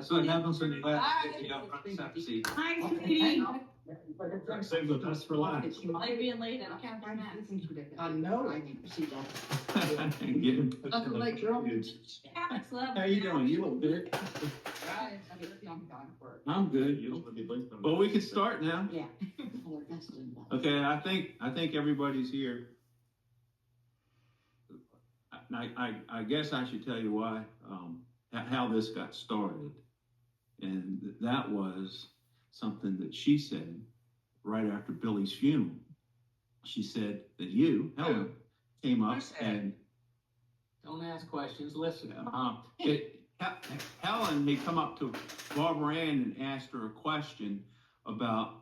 That's what happens when you have front seat. Hi, sweetie. Save the best for last. Like being late at Camp Barnett. I know, I need to see that. Get him. Nothing like your Alex left. How you doing? You look good. I'm good. Well, we can start now. Yeah. Okay, I think everybody's here. I guess I should tell you why, how this got started. And that was something that she said right after Billy's funeral. She said that you, Helen, came up and Don't ask questions, listen. Helen had come up to Barbara Ann and asked her a question about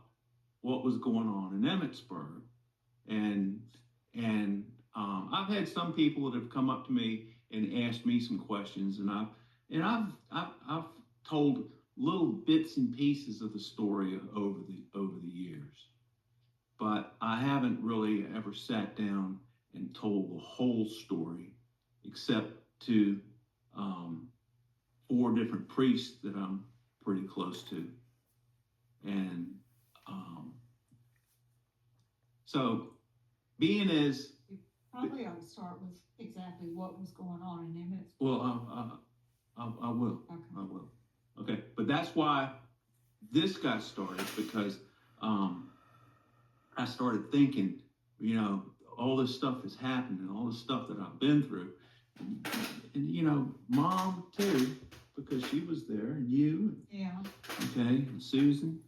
what was going on in Emmitsburg. And I've had some people that have come up to me and asked me some questions, and I've told little bits and pieces of the story over the years, but I haven't really ever sat down and told the whole story, except to 4 different priests that I'm pretty close to, and so being as Probably ought to start with exactly what was going on in Emmitsburg. well, I will. Okay. I will. Okay, but that's why this got started, because I started thinking, all this stuff has happened and all this stuff that I've been through, and Mom too, because she was there, and you, Yeah, okay, and Susan.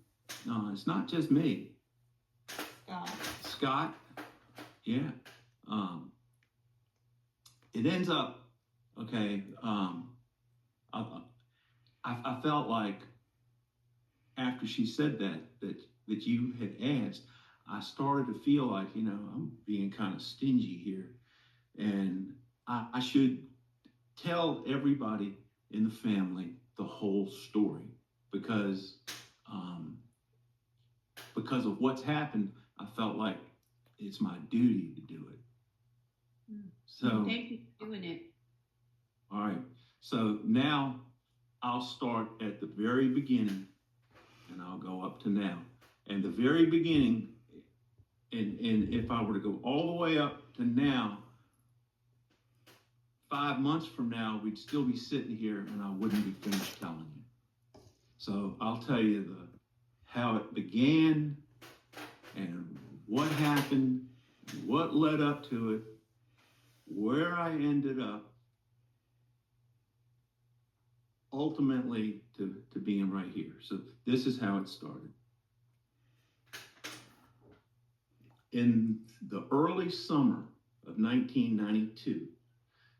No, it's not just me. Scott, yeah. It ends up, okay, I felt like after she said that you had asked, I started to feel like, I'm being kind of stingy here. And I should tell everybody in the family the whole story, because of what's happened, I felt like it's my duty to do it. So Thank you for doing it. all right. So now I'll start at the very beginning and I'll go up to now. And the very beginning, and if I were to go all the way up to now, 5 months from now, we'd still be sitting here and I wouldn't be finished telling you. So I'll tell you how it began and what happened, what led up to it, where I ended up, ultimately to being right here. So this is how it started. In the early summer of 1992,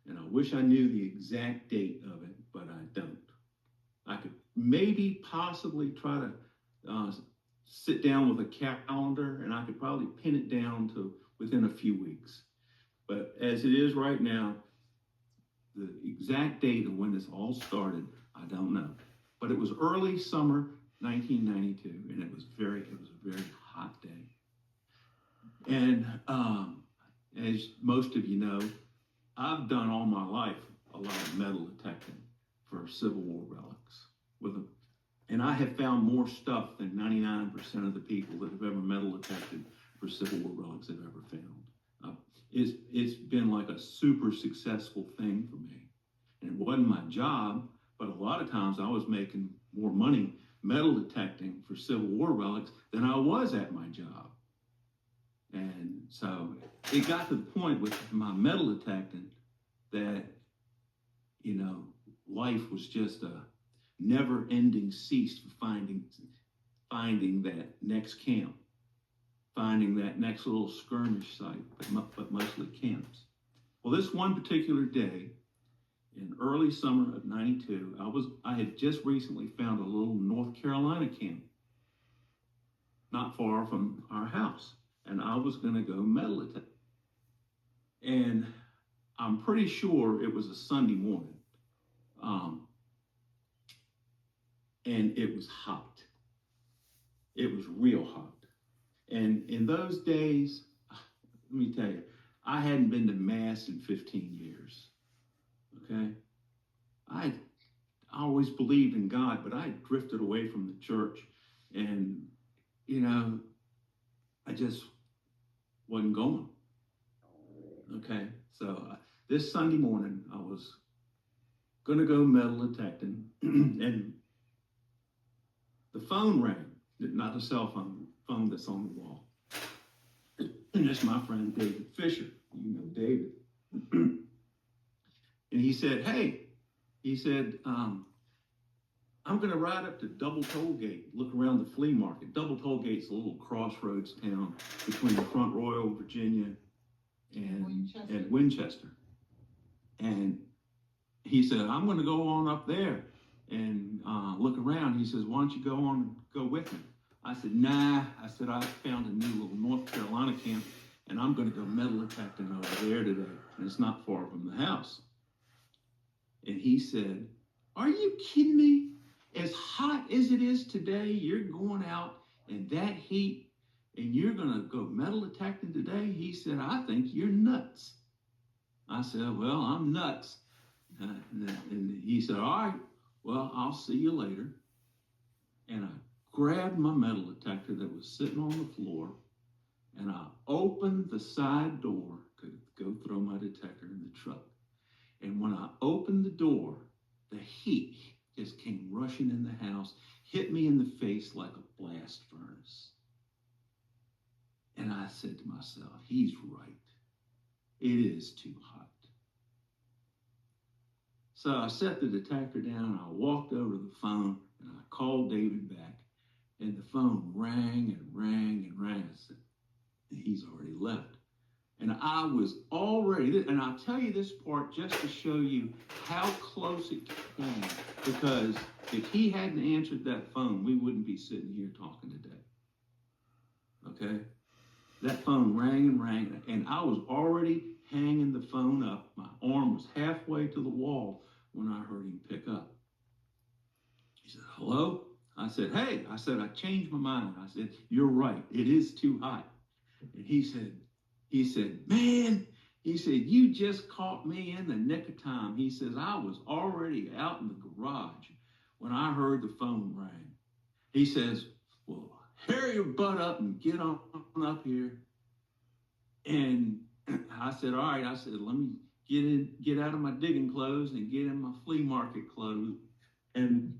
and I wish I knew the exact date of it, but I don't. I could maybe possibly try to sit down with a calendar, and I could probably pin it down to within a few weeks. But as it is right now, the exact date of when this all started, I don't know. But it was early summer 1992, and it was a very hot day. And as most of you know, I've done all my life a lot of metal detecting for Civil War relics. And I have found more stuff than 99% of the people that have ever metal detected for Civil War relics have ever found. It's been like a super successful thing for me. And it wasn't my job, but a lot of times I was making more money metal detecting for Civil War relics than I was at my job. And so it got to the point with my metal detecting that, life was just a never-ending cease for finding that next camp, finding that next little skirmish site, but mostly camps. Well, this one particular day in early summer of 92, I had just recently found a little North Carolina camp not far from our house, and I was going to go metal detect. And I'm pretty sure it was a Sunday morning. And it was hot. It was real hot. And in those days, let me tell you, I hadn't been to Mass in 15 years. Okay? I always believed in God, but I had drifted away from the church, and you know, I just wasn't going. Okay, so this Sunday morning, I was gonna go metal detecting, and the phone rang. Not a cell phone, phone that's on the wall. And it's my friend David Fisher. You know David. And he said, "Hey," he said, "I'm going to ride up to Double Toll Gate, look around the flea market." Double Toll Gate's a little crossroads town between Front Royal, Virginia, and Winchester. And he said, "I'm going to go on up there and look around." He says, "Why don't you go with me?" I said, "Nah." I said, "I found a new little North Carolina camp, and I'm going to go metal detecting over there today, and it's not far from the house." And he said, "Are you kidding me? As hot as it is today, you're going out in that heat, and you're going to go metal detecting today?" He said, "I think you're nuts." I said, "Well, I'm nuts." And he said, "All right, well, I'll see you later." And I grabbed my metal detector that was sitting on the floor, and I opened the side door to go throw my detector in the truck. And when I opened the door, the heat just came rushing in the house, hit me in the face like a blast furnace. And I said to myself, he's right. It is too hot. So I set the detector down, I walked over to the phone, and I called David back. And the phone rang and rang and rang. I said, he's already left. And I was already, and I'll tell you this part just to show you how close it came. Because if he hadn't answered that phone, we wouldn't be sitting here talking today. Okay? That phone rang and rang, and I was already hanging the phone up. My arm was halfway to the wall when I heard him pick up. He said, "Hello?" I said, "Hey," I said, "I changed my mind." I said, "You're right. It is too hot." And he said, "Man," he said, "you just caught me in the nick of time." He says, "I was already out in the garage when I heard the phone ring." He says, "Well, hurry your butt up and get on up here." And I said, "All right." I said, "Let me get out of my digging clothes and get in my flea market clothes and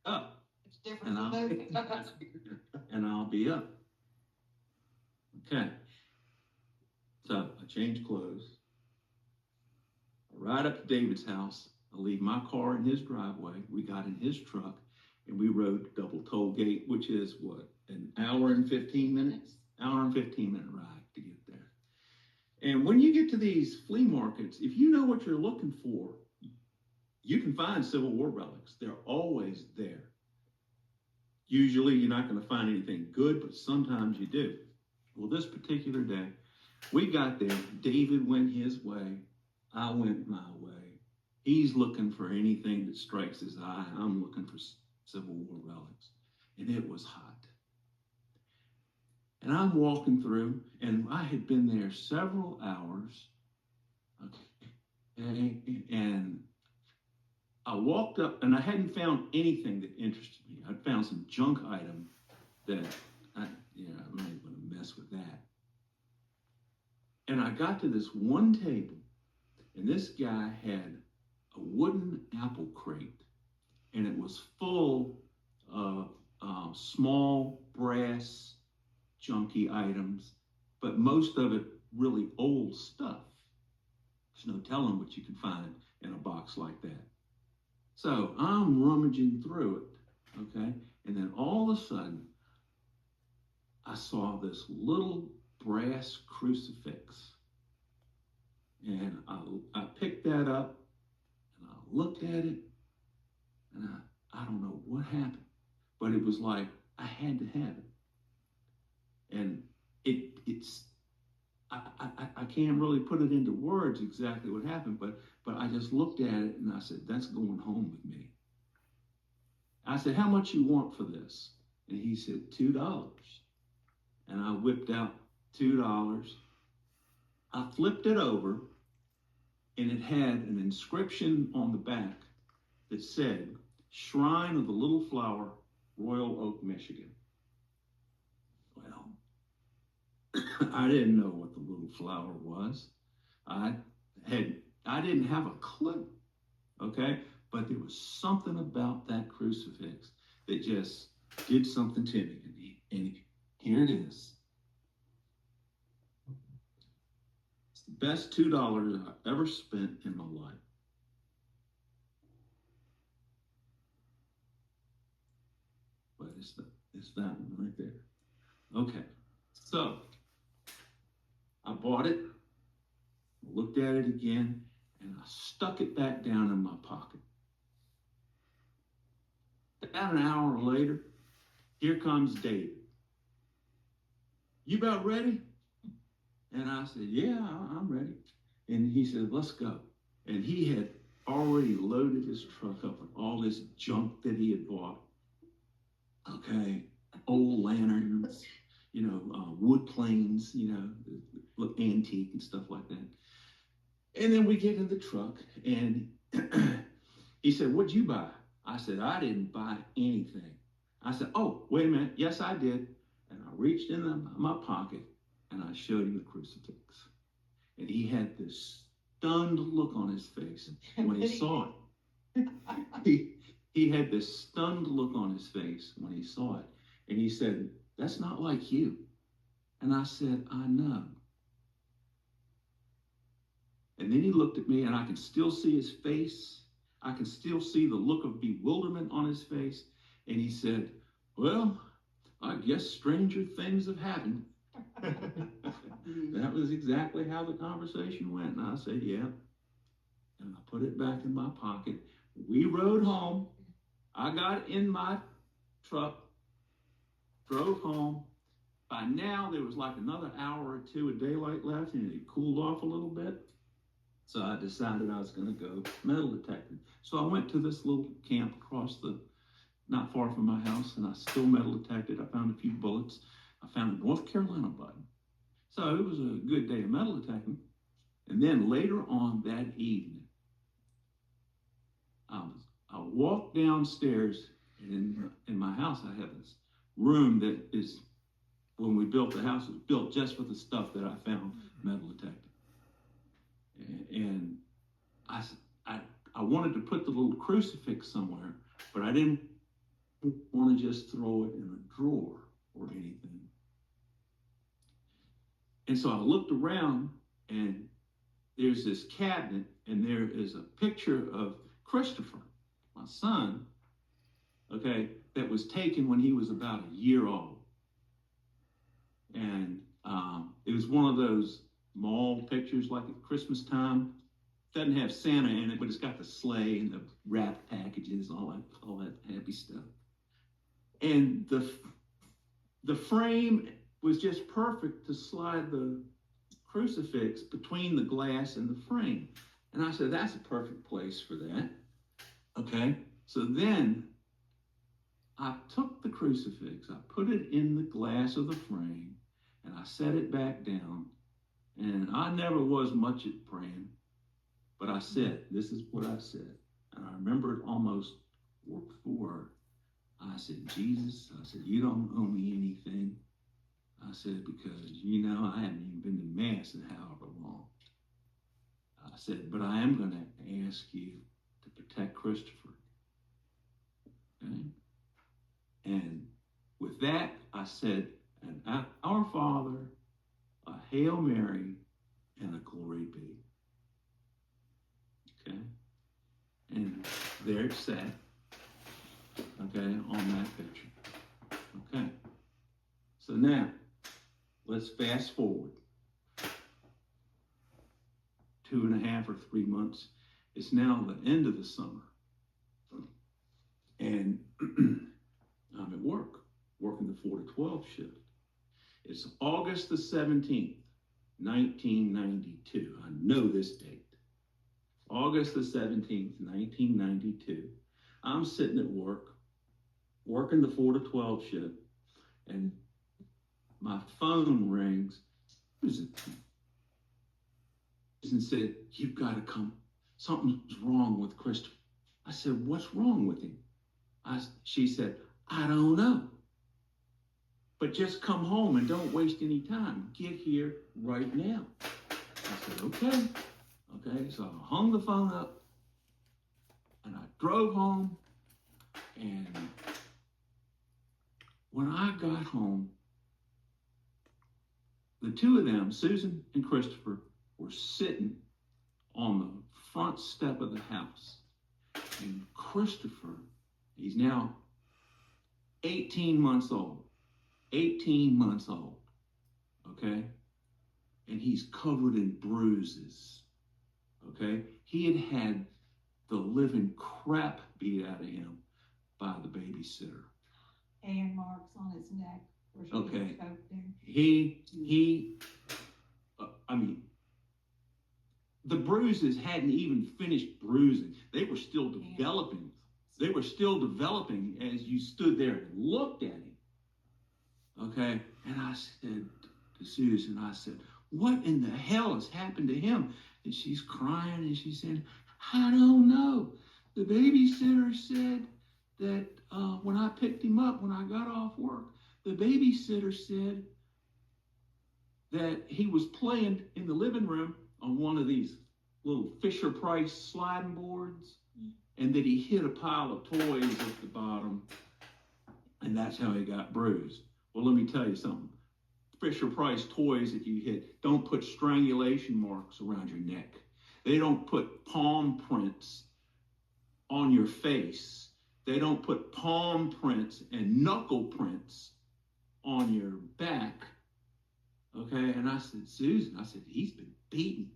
up. It's different from those. And I'll be up." Okay. So I changed clothes. I ride up to David's house. I leave my car in his driveway. We got in his truck and we rode Double Toll Gate, which is what, an hour and 15 minutes? Hour and 15-minute ride to get there. And when you get to these flea markets, if you know what you're looking for, you can find Civil War relics. They're always there. Usually you're not going to find anything good, but sometimes you do. Well, this particular day, we got there. David went his way. I went my way. He's looking for anything that strikes his eye. I'm looking for Civil War relics. And it was hot. And I'm walking through, and I had been there several hours. Okay. And I walked up, and I hadn't found anything that interested me. I'd found some junk item that I'm not going to mess with that. And I got to this one table, and this guy had a wooden apple crate, and it was full of small brass junky items, but most of it really old stuff. There's no telling what you can find in a box like that. So I'm rummaging through it, okay? And then all of a sudden, I saw this little brass crucifix. And I picked that up, and I looked at it, and I don't know what happened, but it was like I had to have it. And I can't really put it into words exactly what happened, but I just looked at it and I said, that's going home with me. I said, "How much you want for this?" And he said, $2. And I whipped out $2. I flipped it over, and it had an inscription on the back that said, Shrine of the Little Flower, Royal Oak, Michigan. Well, I didn't know what the Little Flower was. I didn't have a clue, okay? But there was something about that crucifix that just did something to me. And here it is. It's the best $2 I've ever spent in my life. But it's that one right there. Okay, so I bought it, looked at it again, and I stuck it back down in my pocket. About an hour later, here comes David. You about ready? And I said, yeah, I'm ready. And he said, let's go. And he had already loaded his truck up with all this junk that he had bought. Okay, old lanterns, wood planes, look antique and stuff like that. And then we get in the truck and he said, what'd you buy? I said, I didn't buy anything. I said, oh, wait a minute. Yes, I did. And I reached in my pocket and I showed him the crucifix. And he had this stunned look on his face when he saw it. He had this stunned look on his face when he saw it. And he said, that's not like you. And I said, I know. And then he looked at me and I could still see his face. I can still see the look of bewilderment on his face. And he said, well, I guess stranger things have happened. That was exactly how the conversation went. And I said, yeah. And I put it back in my pocket. We rode home. I got in my truck, drove home. By now, there was like another hour or two of daylight left, and it cooled off a little bit. So I decided I was going to go metal detecting. So I went to this little camp not far from my house, and I still metal detected. I found a few bullets. I found a North Carolina button. So it was a good day of metal detecting. And then later on that evening, I walked downstairs, and in my house I have this room that is, when we built the house, it was built just for the stuff that I found metal detecting. And I wanted to put the little crucifix somewhere, but I didn't want to just throw it in a drawer or anything. And so I looked around, and there's this cabinet, and there is a picture of Christopher, my son, okay, that was taken when he was about a year old. And it was one of those mall pictures like at Christmas time. Doesn't have Santa in it, but it's got the sleigh and the wrapped packages, all that happy stuff. And the frame was just perfect to slide the crucifix between the glass and the frame. And I said, that's a perfect place for that. Okay, so then I took the crucifix, I put it in the glass of the frame, and I set it back down. And I never was much at praying, but I said, this is what I said. And I remember it almost word for word. I said, Jesus, I said, you don't owe me anything. I said, because, I haven't even been to Mass in however long. I said, but I am going to ask you to protect Christopher. Okay? And with that, I said, an Our Father, a Hail Mary, and a Glory be. Okay? And there it sat, okay, on that picture. Okay? So now, let's fast forward 2.5 or 3 months. It's now the end of the summer. And I'm at work, working the 4 to 12 shift. It's August the 17th, 1992. I know this date. August the 17th, 1992. I'm sitting at work, working the 4 to 12 shift, and my phone rings. Who's it? And said, you've got to come. Something's wrong with Christopher. I said, what's wrong with him? She said, I don't know. But just come home and don't waste any time. Get here right now. I said, okay. Okay, so I hung the phone up and I drove home. And when I got home, the two of them, Susan and Christopher, were sitting on the front step of the house. And Christopher, he's now 18 months old. 18 months old, okay? And he's covered in bruises, okay? He had the living crap beat out of him by the babysitter. And marks on his neck. Where she Okay. was choked in. The bruises hadn't even finished bruising. They were still developing. They were still developing as you stood there and looked at him. Okay, and I said to Susan, I said, what in the hell has happened to him? And she's crying and she said, I don't know. The babysitter said that when I picked him up, when I got off work, the babysitter said that he was playing in the living room on one of these little Fisher-Price sliding boards, and that he hit a pile of toys at the bottom, and that's how he got bruised. Well, let me tell you something. Fisher-Price toys that you hit don't put strangulation marks around your neck. They don't put palm prints on your face. They don't put palm prints and knuckle prints on your back. Okay, and I said, Susan, I said, he's been beaten.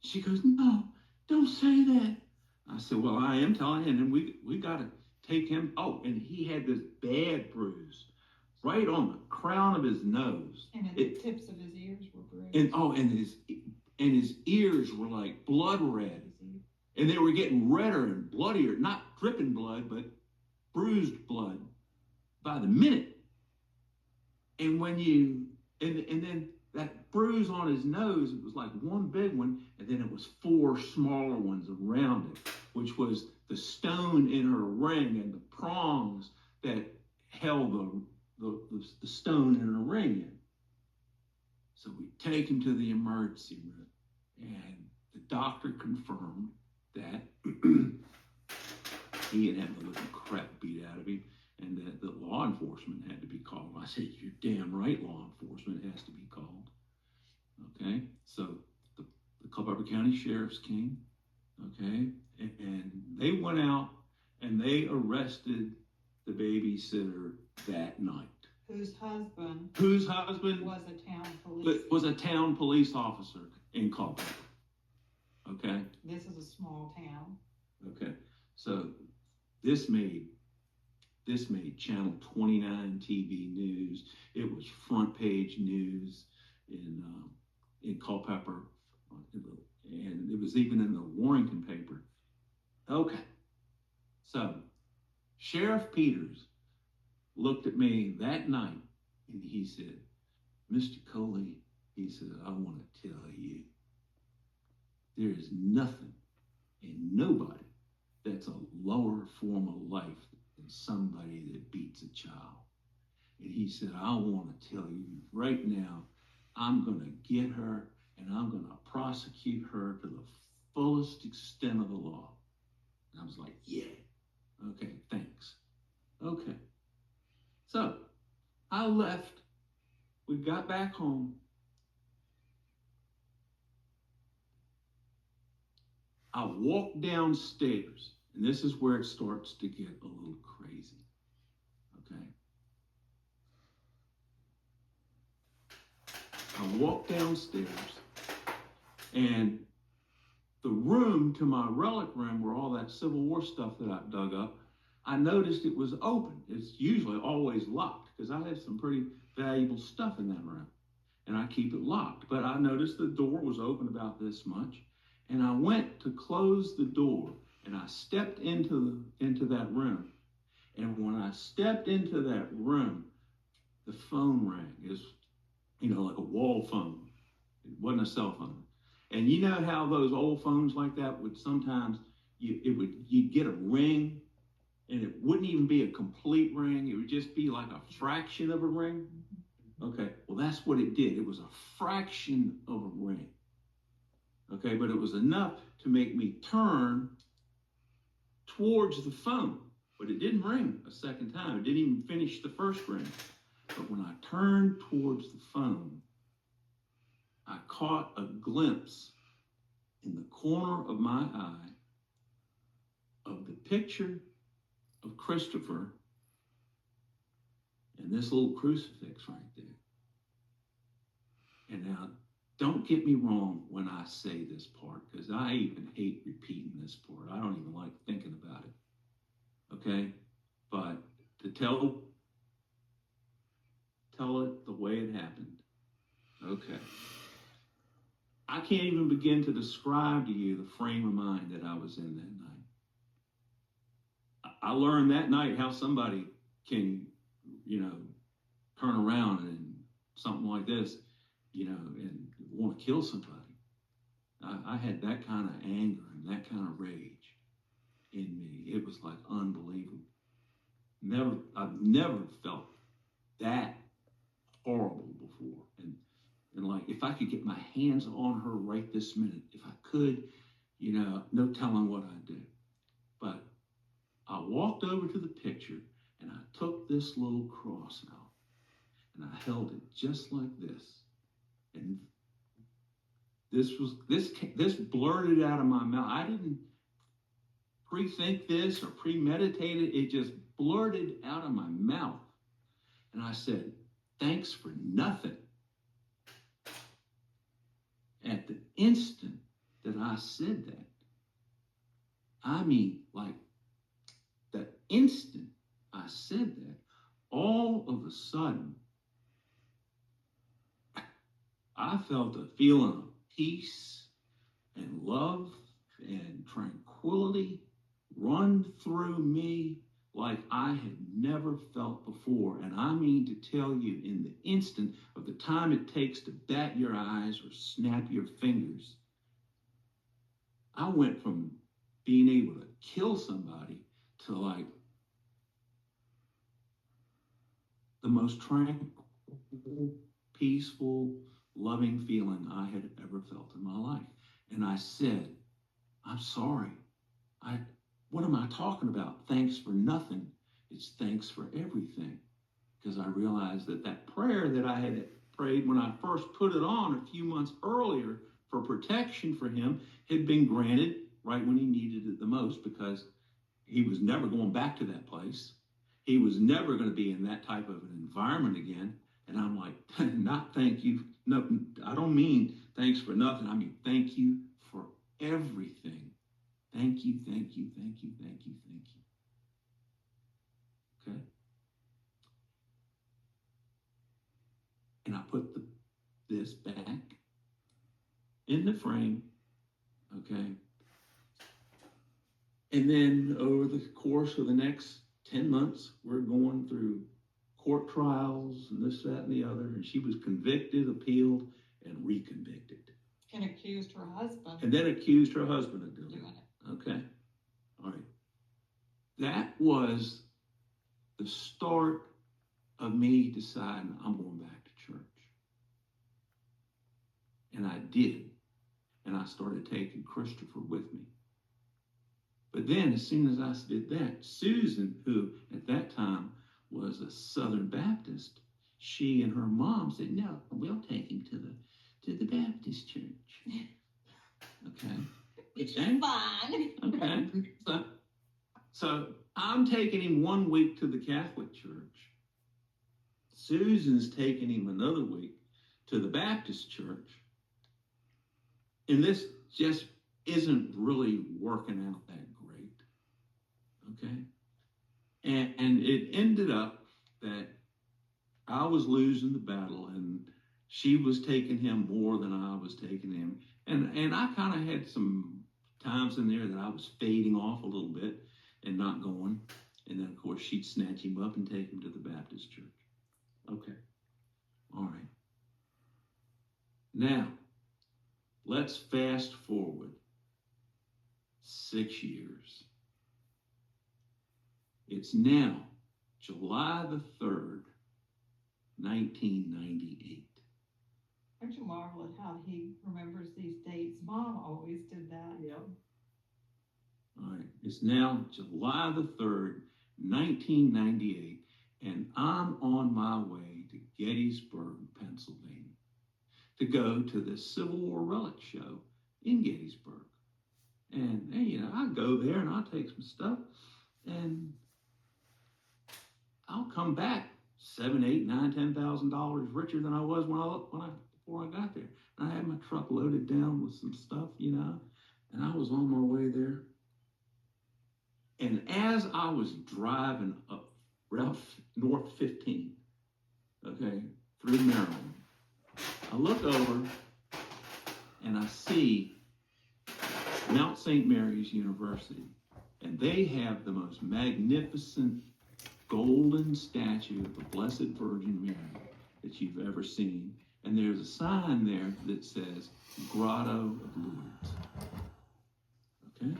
She goes, no, don't say that. I said, well, I am telling you, and we got to take him. Oh, and he had this bad bruise right on the crown of his nose. And the tips of his ears were bruised. And his ears were like blood red. And they were getting redder and bloodier, not dripping blood, but bruised blood by the minute. And then that bruise on his nose, it was like one big one, and then it was 4 smaller ones around it, which was the stone in her ring and the prongs that held the stone in her ring in. So we take him to the emergency room, and the doctor confirmed that he had had the living crap beat out of him, and that the law enforcement had to be called. I said, you're damn right law enforcement has to be called. Okay, so the Culpeper County Sheriffs came, okay, and they went out and they arrested the babysitter that night. Whose husband was a town police officer in Culpeper. Okay. This is a small town. Okay, so this made Channel 29 TV news. It was front page news in Culpeper, and it was even in the Warrington paper. Okay, so Sheriff Peters looked at me that night and he said, Mr. Coley, he said, I want to tell you, there is nothing and nobody that's a lower form of life than somebody that beats a child. And he said, I want to tell you right now, I'm going to get her and I'm going to prosecute her to the fullest extent of the law. And I was like, yeah, okay, thanks. Okay. So I left. We got back home. I walked downstairs, and this is where it starts to get a little crazy. Okay. I walked downstairs, and the room to my relic room where all that Civil War stuff that I dug up, I noticed it was open. It's usually always locked because I have some pretty valuable stuff in that room, and I keep it locked. But I noticed the door was open about this much, and I went to close the door, and I stepped into that room. And when I stepped into that room, the phone rang. It's, like a wall phone. It wasn't a cell phone. And you know how those old phones like that would sometimes, you'd get a ring, and it wouldn't even be a complete ring. It would just be like a fraction of a ring. Okay, well, that's what it did. It was a fraction of a ring. Okay, but it was enough to make me turn towards the phone. But it didn't ring a second time. It didn't even finish the first ring. But when I turned towards the phone, I caught a glimpse in the corner of my eye of the picture of Christopher and this little crucifix right there. And now, don't get me wrong when I say this part, because I even hate repeating this part. I don't even like thinking about it. Okay? But to tell it the way it happened. Okay. I can't even begin to describe to you the frame of mind that I was in that night. I learned that night how somebody can, turn around and something like this, and want to kill somebody. I had that kind of anger and that kind of rage in me. It was like unbelievable. I've never felt that horrible before. And like, if I could get my hands on her right this minute, if I could, no telling what I'd do. But I walked over to the picture and I took this little cross out and I held it just like this. And this blurted out of my mouth. I didn't pre-think this or premeditate it. It just blurted out of my mouth. And I said, "Thanks for nothing." At the instant that I said that, I mean, like, the instant I said that, all of a sudden, I felt a feeling of peace and love and tranquility run through me like I had never felt before. And I mean to tell you, in the instant of the time it takes to bat your eyes or snap your fingers, I went from being able to kill somebody to like the most tranquil, peaceful, loving feeling I had ever felt in my life. And I said, "I'm sorry. What am I talking about? Thanks for nothing. It's thanks for everything." Because I realized that prayer that I had prayed when I first put it on a few months earlier for protection for him had been granted right when he needed it the most, because he was never going back to that place. He was never going to be in that type of an environment again. And I'm like, not thank you. No, I don't mean thanks for nothing. I mean, thank you for everything. Thank you, thank you, thank you, thank you, thank you. Okay? And I put this back in the frame. Okay? And then over the course of the next 10 months, we're going through court trials and this, that, and the other. And she was convicted, appealed, and reconvicted. And accused her husband. And then accused her husband of doing Doing it. Okay. All right. That was the start of me deciding I'm going back to church. And I did. And I started taking Christopher with me. But then, as soon as I did that, Susan, who at that time was a Southern Baptist, she and her mom said, "No, we'll take him to the Baptist church." Okay. Which Okay. is fine. Okay. So I'm taking him 1 week to the Catholic church. Susan's taking him another week to the Baptist church. And this just isn't really working out that great. Okay? And it ended up that I was losing the battle and she was taking him more than I was taking him. And I kind of had some times in there that I was fading off a little bit and not going. And then, of course, she'd snatch him up and take him to the Baptist church. Okay. All right. Now, let's fast forward 6 years. It's now July the 3rd, 1998. Don't you marvel at how he remembers these dates? Mom always did that. Yep. All right, it's now July the 3rd, 1998, and I'm on my way to Gettysburg, Pennsylvania, to go to the Civil War Relic Show in Gettysburg. And you know, I go there and I'll take some stuff, and I'll come back $7, $8, $9, $10,000 richer than I was before I got there. And I had my truck loaded down with some stuff, you know, and I was on my way there. And as I was driving up Route North 15, okay, through Maryland, I look over and I see Mount St. Mary's University, and they have the most magnificent golden statue of the Blessed Virgin Mary that you've ever seen. And there's a sign there that says Grotto of Lourdes. Okay?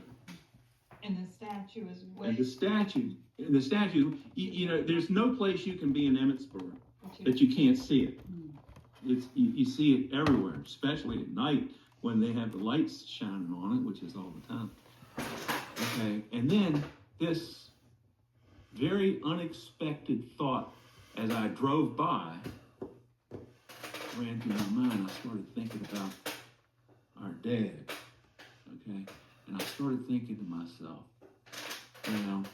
And the statue is way. And the statue, you know, there's no place you can be in Emmitsburg that you can't see it. You see it everywhere, especially at night when they have the lights shining on it, which is all the time. Okay, and then this very unexpected thought as I drove by ran through my mind. I started thinking about our dad, okay? And I started thinking to myself, you know,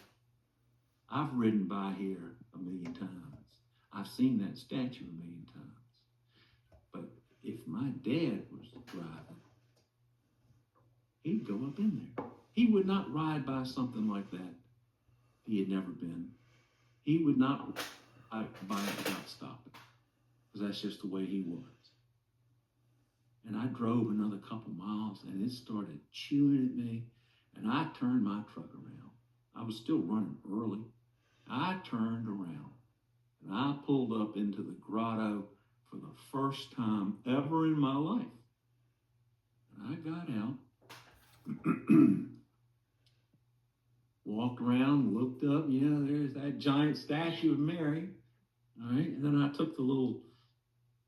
I've ridden by here a million times. I've seen that statue a million times. But if my dad was driving, he'd go up in there. He would not ride by something like that he had never been. He would not ride by it without stopping, because that's just the way he was. And I drove another couple miles, and it started chewing at me, and I turned my truck around. I was still running early. I turned around, and I pulled up into the grotto for the first time ever in my life. And I got out, walked around, looked up, yeah, there's that giant statue of Mary. All right, and then I took the little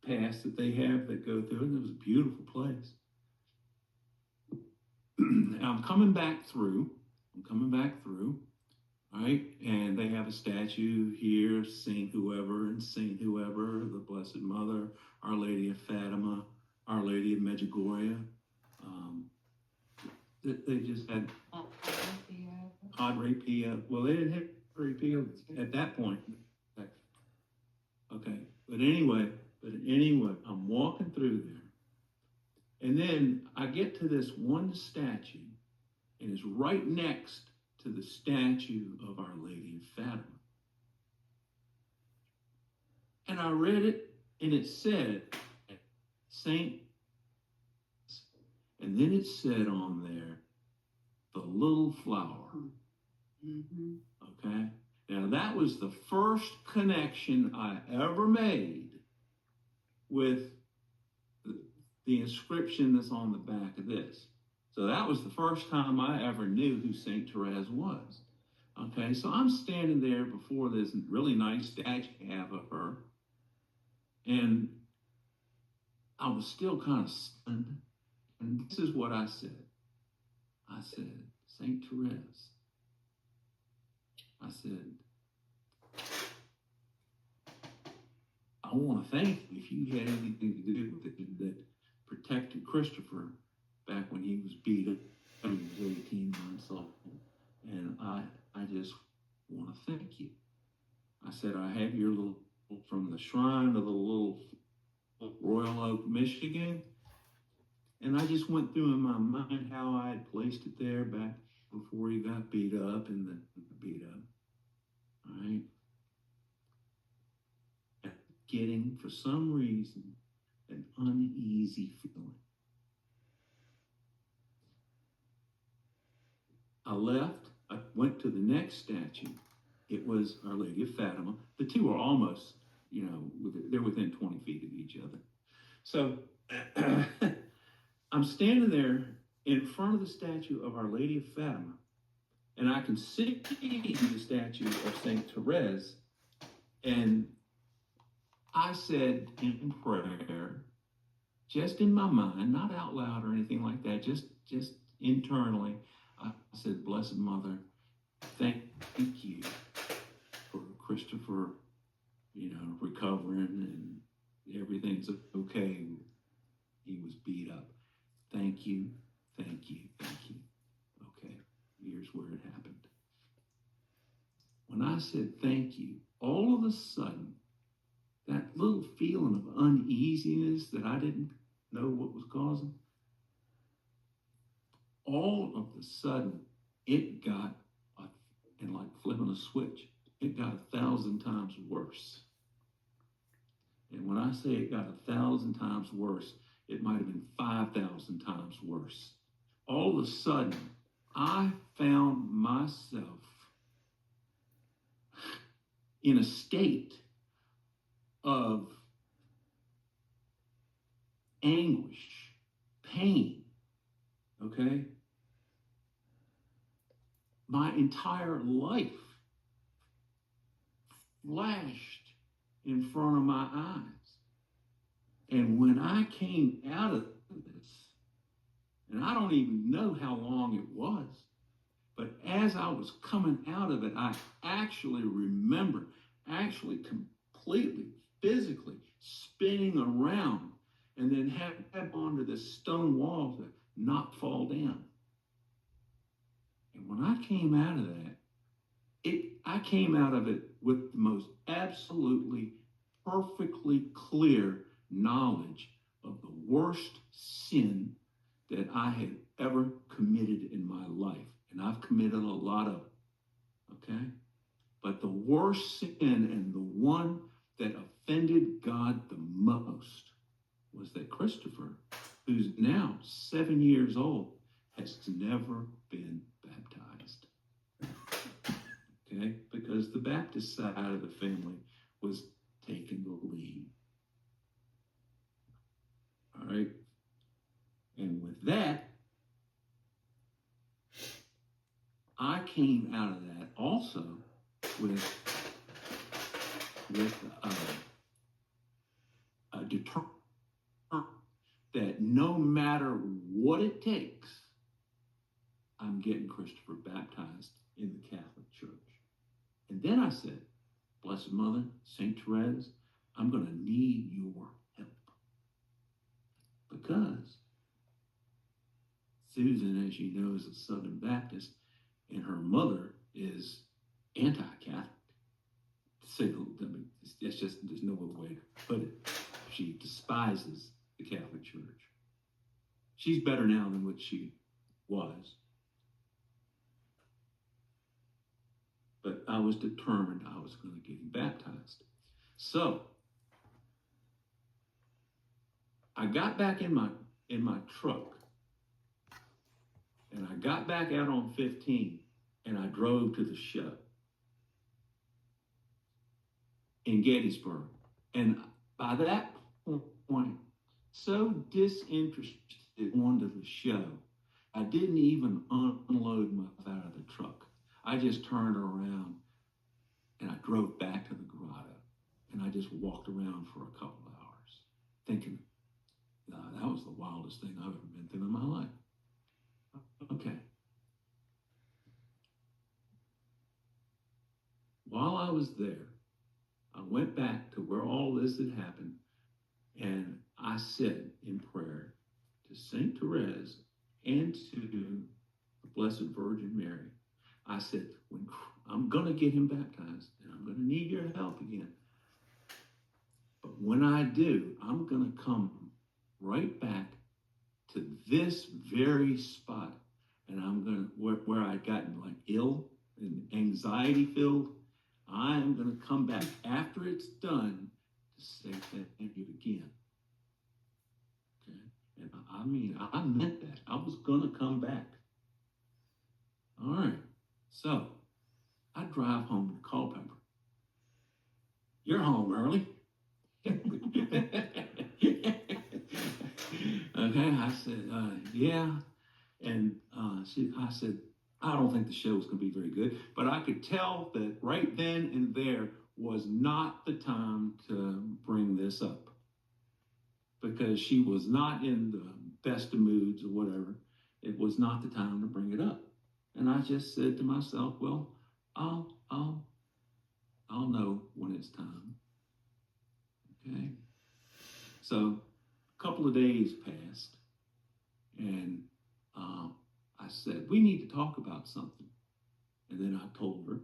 pass that they have that go through it, and it was a beautiful place. And I'm coming back through, all right, and they have a statue here, Saint whoever, the Blessed Mother, Our Lady of Fatima, Our Lady of Medjugorje. They just had Padre Pio. Well, they didn't have Padre Pio at that point. Okay, but anyway, I'm walking through there, and then I get to this one statue, and it's right next to the statue of Our Lady of Fatima. And I read it, and it said Saint, and then it said on there, the little flower. Mm-hmm. Okay? Now that was the first connection I ever made with the inscription that's on the back of this. So that was the first time I ever knew who St. Therese was. Okay, so I'm standing there before this really nice statue I have of her, and I was still kind of stunned. And this is what I said. I said, St. Therese. I said, I want to thank you if you had anything to do with it that protected Christopher back when he was beat up when he was 18 months old. And I just want to thank you. I said, I have your little, from the shrine of the little Royal Oak, Michigan. And I just went through in my mind how I had placed it there back before he got beat up and the beat up. All right. Getting, for some reason, an uneasy feeling. I left. I went to the next statue. It was Our Lady of Fatima. The two are almost, you know, they're within 20 feet of each other. So I'm standing there in front of the statue of Our Lady of Fatima, And I can see the statue of Saint Therese, and I said in prayer, just in my mind, not out loud or anything like that, just internally, I said, Blessed Mother, thank you for Christopher, recovering and everything's okay. He was beat up. Thank you, thank you, thank you. Okay, here's where it happened. When I said thank you, all of a sudden, that little feeling of uneasiness that I didn't know what was causing, all of a sudden, it got, and like flipping a switch, it got 1,000 times worse. And when I say it got 1,000 times worse, it might have been 5,000 times worse. All of a sudden, I found myself in a state of anguish, pain, okay? My entire life flashed in front of my eyes. And when I came out of this, and I don't even know how long it was, but as I was coming out of it, I actually remember completely, physically spinning around and then have onto this stone wall to not fall down. And when I came out of that, I came out of it with the most absolutely perfectly clear knowledge of the worst sin that I had ever committed in my life. And I've committed a lot of them, okay? But the worst sin and the one that offended God the most was that Christopher, who's now 7 years old, has never been baptized. Okay? Because the Baptist side of the family was taking the lead. All right? And with that, I came out of that also with a determination that no matter what it takes, I'm getting Christopher baptized in the Catholic Church. And then I said, Blessed Mother, Saint Therese, I'm going to need your help. Because Susan, as you know, is a Southern Baptist, and her mother is anti-Catholic. That's just, there's no other way to put it. She despises the Catholic Church. She's better now than what she was. But I was determined I was going to get him baptized. So I got back in my truck, and I got back out on 15, and I drove to the show in Gettysburg. And by that point, so disinterested in the show, I didn't even unload myself out of the truck. I just turned around and I drove back to the grotto, and I just walked around for a couple of hours thinking, that was the wildest thing I've ever been through in my life. Okay. While I was there, I went back to where all this had happened, and I said in prayer to Saint Therese and to the Blessed Virgin Mary, I said, when I'm going to get him baptized, and I'm going to need your help again. But when I do, I'm going to come right back to this very spot, and I'm going to, where I'd gotten like ill and anxiety filled, I'm going to come back after it's done to say thank you again. Okay? And I mean, I meant that. I was going to come back. All right. So I drive home to Culpeper. You're home early. Okay, I said, yeah. And I said, I don't think the show was going to be very good, but I could tell that right then and there was not the time to bring this up because she was not in the best of moods or whatever. It was not the time to bring it up. And I just said to myself, well, I'll know when it's time. Okay. So a couple of days passed, and I said, we need to talk about something. And then I told her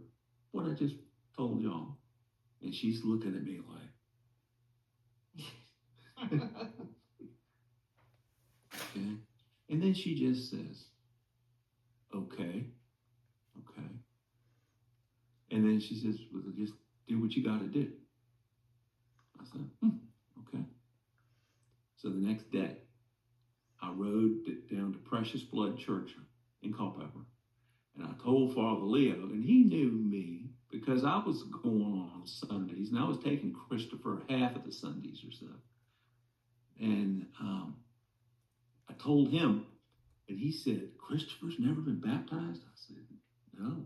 what I just told y'all. And she's looking at me like, okay. And then she just says, okay. And then she says, well, just do what you got to do. I said, okay. So the next day, I rode down to Precious Blood Church in Culpeper. And I told Father Leo, and he knew me because I was going on Sundays, and I was taking Christopher half of the Sundays or so. And I told him, and he said, Christopher's never been baptized? I said, no.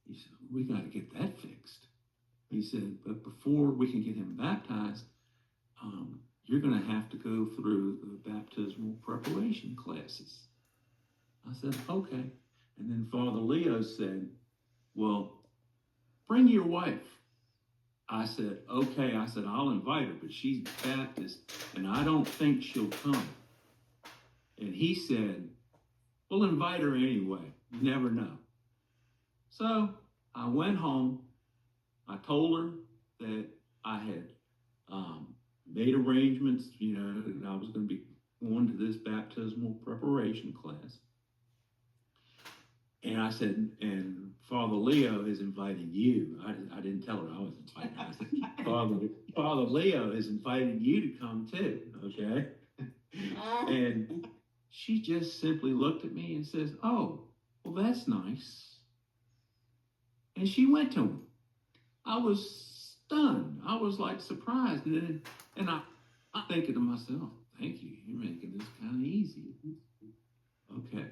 He said, we got to get that fixed. He said, but before we can get him baptized, you're going to have to go through the baptismal preparation classes. I said, okay. And then Father Leo said, well, bring your wife. I said, okay. I said, I'll invite her, but she's Baptist, and I don't think she'll come. And he said, we'll invite her anyway. You never know. So I went home. I told her that I had made arrangements, that I was going to be going to this baptismal preparation class. And I said, and Father Leo is inviting you. I didn't tell her I was inviting her. I said, Father Leo is inviting you to come too, okay? And she just simply looked at me and says, oh, well, that's nice. And she went to him. I was stunned. I was like surprised. And I'm thinking to myself, thank you. You're making this kind of easy. Okay.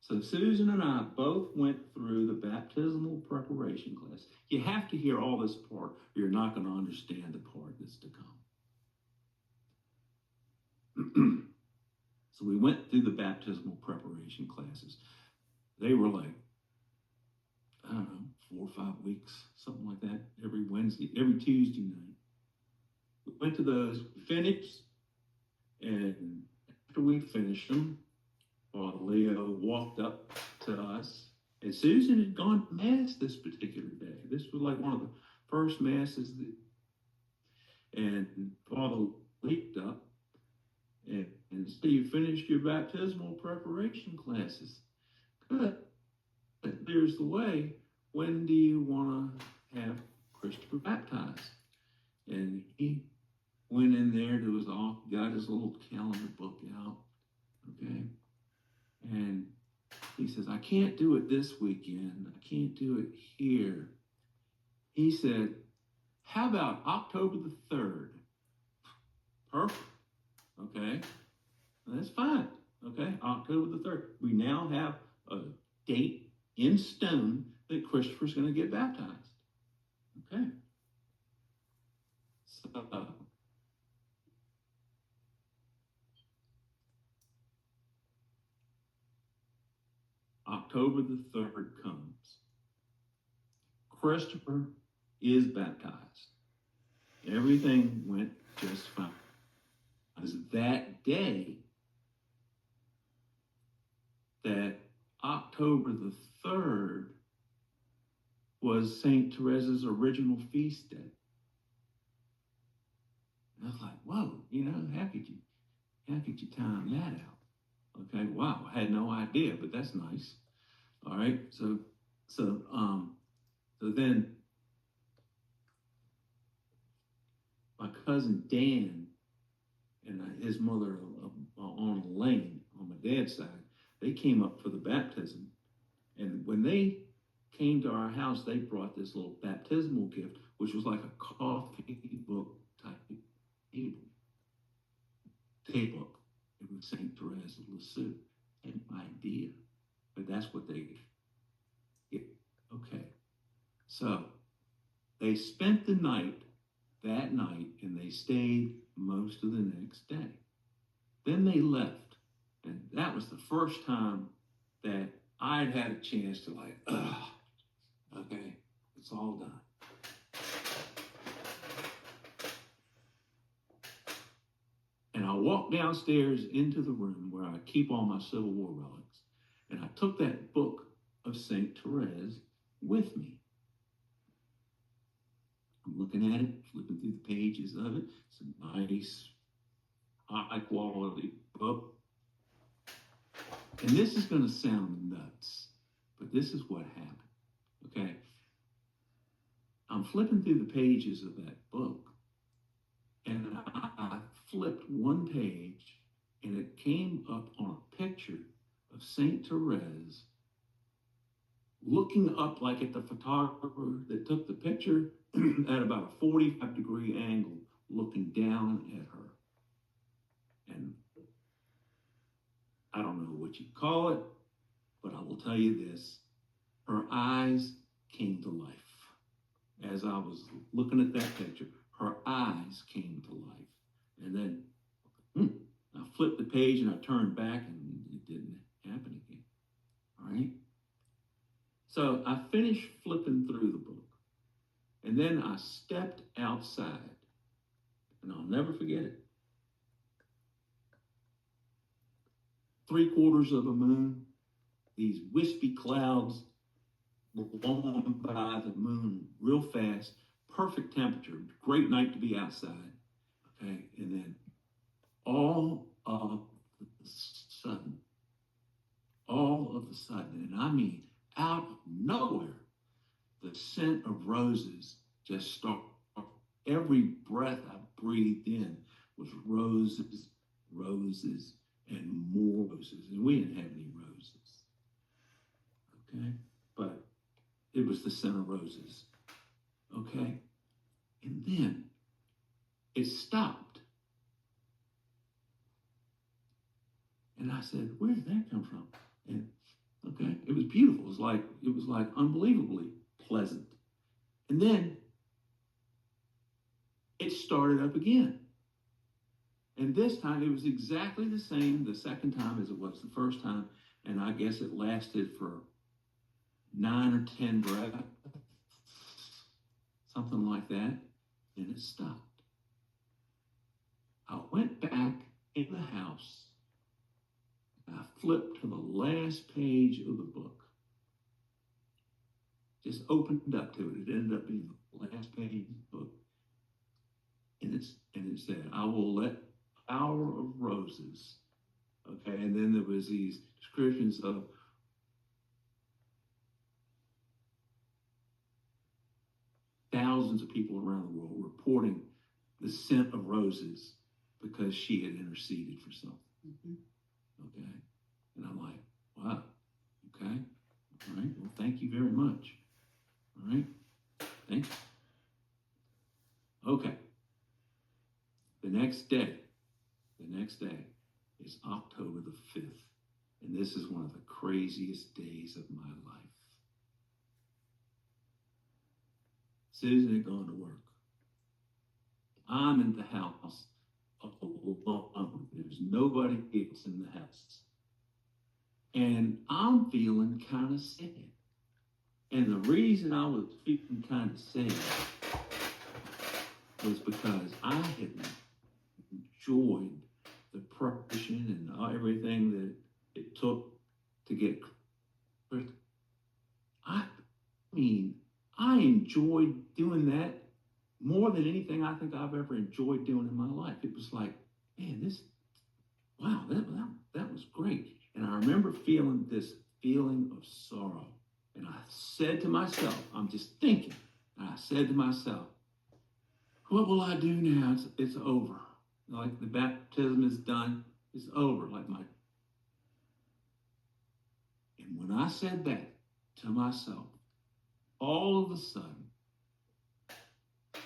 So Susan and I both went through the baptismal preparation class. You have to hear all this part, or you're not going to understand the part that's to come. So we went through the baptismal preparation classes. They were like, I don't know, 4 or 5 weeks, something like that, every Tuesday night. We went to those, finished, and after we finished them, Father Leo walked up to us, and Susan had gone to Mass this particular day. This was like one of the first Masses and Father leaped up and said, you finished your baptismal preparation classes. Good. There's the way. When do you want to have Christopher baptized? And he went in there to his office, got his little calendar book out, okay? And he says, I can't do it this weekend. I can't do it here. He said, how about October the 3rd? Perfect, okay? That's fine, okay? October the 3rd. We now have a date in stone that Christopher's going to get baptized. Okay. So, October the 3rd comes. Christopher is baptized. Everything went just fine. Because that day, that October the 3rd, was St. Teresa's original feast day. And I was like, whoa, how could you time that out? Okay, wow, I had no idea, but that's nice. All right, so then my cousin Dan and his mother on Elaine, on my dad's side, they came up for the baptism. And when they came to our house, they brought this little baptismal gift, which was like a coffee book type table. It was St. Teresa of Lisieux. Same idea. but that's what they get. Okay. So they spent the night that night and they stayed most of the next day. Then they left. And that was the first time that I'd had a chance to like, okay, it's all done. And I walked downstairs into the room where I keep all my Civil War relics. And I took that book of St. Therese with me. I'm looking at it, flipping through the pages of it. It's a nice, high quality book. And this is going to sound nuts, but this is what happened, okay? I'm flipping through the pages of that book, and I flipped one page, and it came up on a picture of St. Therese looking up like at the photographer that took the picture at about a 45-degree angle, looking down at her. And I don't know what you call it, but I will tell you this. Her eyes came to life. As I was looking at that picture, her eyes came to life. And then I flipped the page and I turned back and it didn't happen again. All right? So I finished flipping through the book. And then I stepped outside. And I'll never forget it. 3/4 of a moon, these wispy clouds were blowing by the moon real fast, perfect temperature, great night to be outside, okay? And then all of a sudden, and I mean out of nowhere, the scent of roses just started. Every breath I breathed in was roses, roses, and more roses. And we didn't have any roses. Okay? But it was the scent of roses. Okay? And then it stopped. And I said, where did that come from? And okay, it was beautiful. It was like unbelievably pleasant. And then it started up again. And this time it was exactly the same the second time as it was the first time. And I guess it lasted for 9 or 10 breaths, something like that. And it stopped. I went back in the house. I flipped to the last page of the book. Just opened up to it. It ended up being the last page of the book. And it said, I will let flower of roses. Okay, and then there was these descriptions of thousands of people around the world reporting the scent of roses because she had interceded for something. Mm-hmm. Okay, and I'm like, wow. Okay, all right. Well, thank you very much. All right, thank you. Okay. The next day is October the 5th, and this is one of the craziest days of my life. Susan had gone to work. I'm in the house alone. There's nobody else in the house. And I'm feeling kind of sad. And the reason I was feeling kind of sad was because I had enjoyed the preparation and everything that it took to get. I mean, I enjoyed doing that more than anything I think I've ever enjoyed doing in my life. It was like, man, that was great. And I remember feeling this feeling of sorrow. And I said to myself, I'm just thinking, and I said to myself, what will I do now? It's over. Like the baptism is done, it's over. And when I said that to myself, all of a sudden,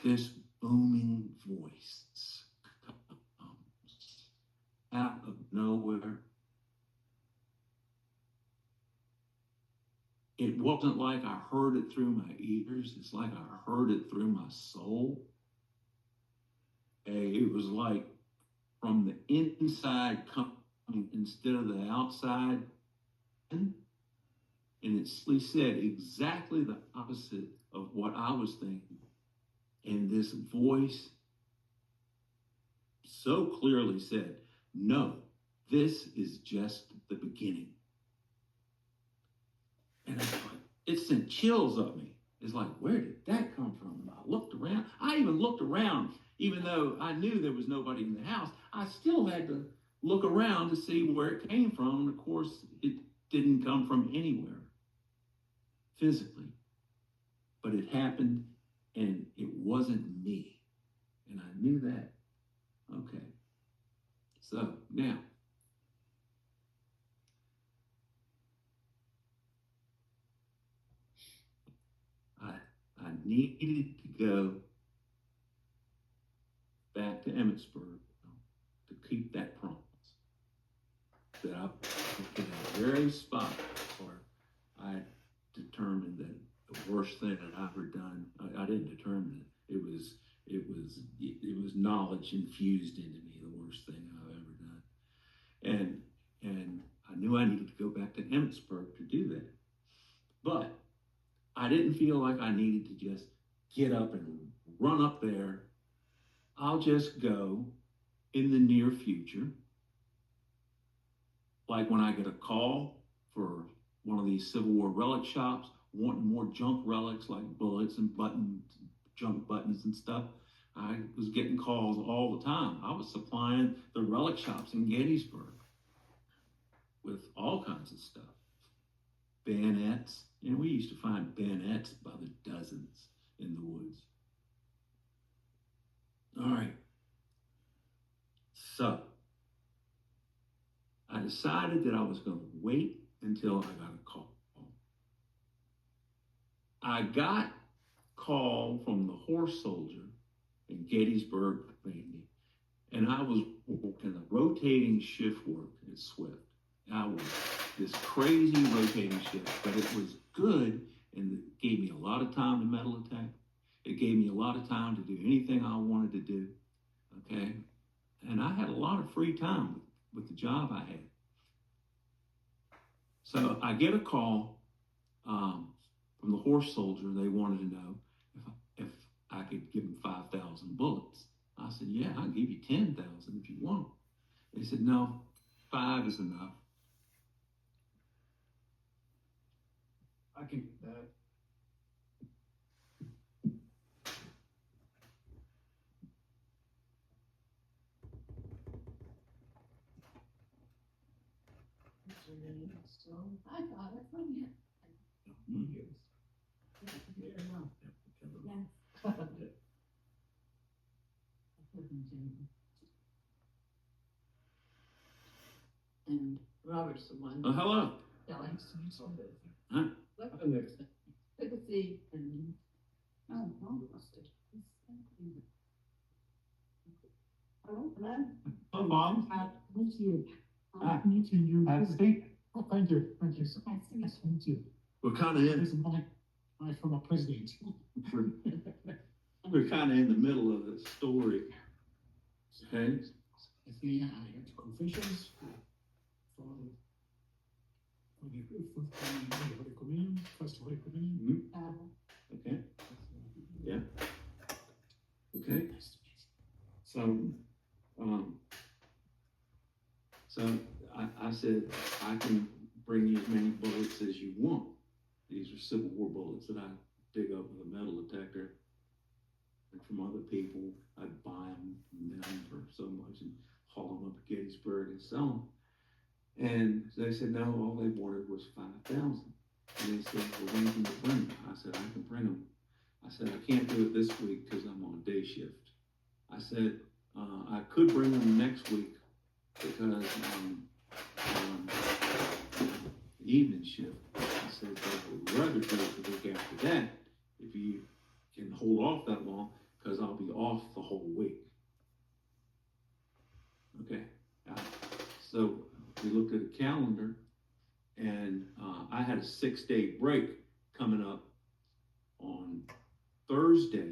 this booming voice comes out of nowhere. it wasn't like I heard it through my ears. It's like I heard it through my soul. It was like from the inside coming instead of the outside. And it said exactly the opposite of what I was thinking. And this voice so clearly said, no, this is just the beginning. And it sent chills up me. It's like, where did that come from? And I looked around. I even looked around, even though I knew there was nobody in the house. I still had to look around to see where it came from. And of course, it didn't come from anywhere physically. But it happened, and it wasn't me. And I knew that. Okay. So now, I needed to go back to Emmitsburg to keep that promise. That I was in the very spot where I determined that the worst thing that I've ever done. I didn't determine it. It was knowledge infused into me. The worst thing I've ever done, and I knew I needed to go back to Emmitsburg to do that, but I didn't feel like I needed to just get up and run up there. I'll just go in the near future. Like when I get a call for one of these Civil War relic shops wanting more junk relics like bullets and buttons, junk buttons and stuff. I was getting calls all the time. I was supplying the relic shops in Gettysburg with all kinds of stuff. Bayonets. And we used to find bayonets by the dozens in the woods. All right. So I decided that I was going to wait until I got a call. I got a call from the horse soldier in Gettysburg, Pennsylvania, and I was working a rotating shift work at Swift. I was this crazy rotating shift, but it was good, and it gave me a lot of time to metal attack. It gave me a lot of time to do anything I wanted to do, okay? And I had a lot of free time with the job I had. So I get a call from the horse soldier. They wanted to know if I could give them 5,000 bullets. I said, yeah, I'll give you 10,000 if you want. They said, no, 5 is enough. I can do that. So I got it from you. Yes. And Robert's the one. Oh, hello. Telling. Huh? Took a seat and. Oh, hello, hello. Hello, Mom. Meet you. Meet you. Have a seat. Oh, thank you. Thank you. Nice to meet you. We're kind of in. This is my former president. We're kind of in the middle of the story. Okay. With me, I had confessions for the Holy Communion, first Holy Communion. Okay. Yeah. Okay. So I said, I can bring you as many bullets as you want. These are Civil War bullets that I dig up with a metal detector. And from other people, I'd buy them from them for so much and haul them up to Gettysburg and sell them. And they said, no, all they wanted was 5,000. And they said, well, when can you bring them? I said, I can bring them. I said, I can't do it this week because I'm on day shift. I said, I could bring them next week because evening shift. I said, but I would rather do it the week after that if you can hold off that long because I'll be off the whole week. Okay. So we looked at a calendar And, I had a 6-day break coming up on Thursday.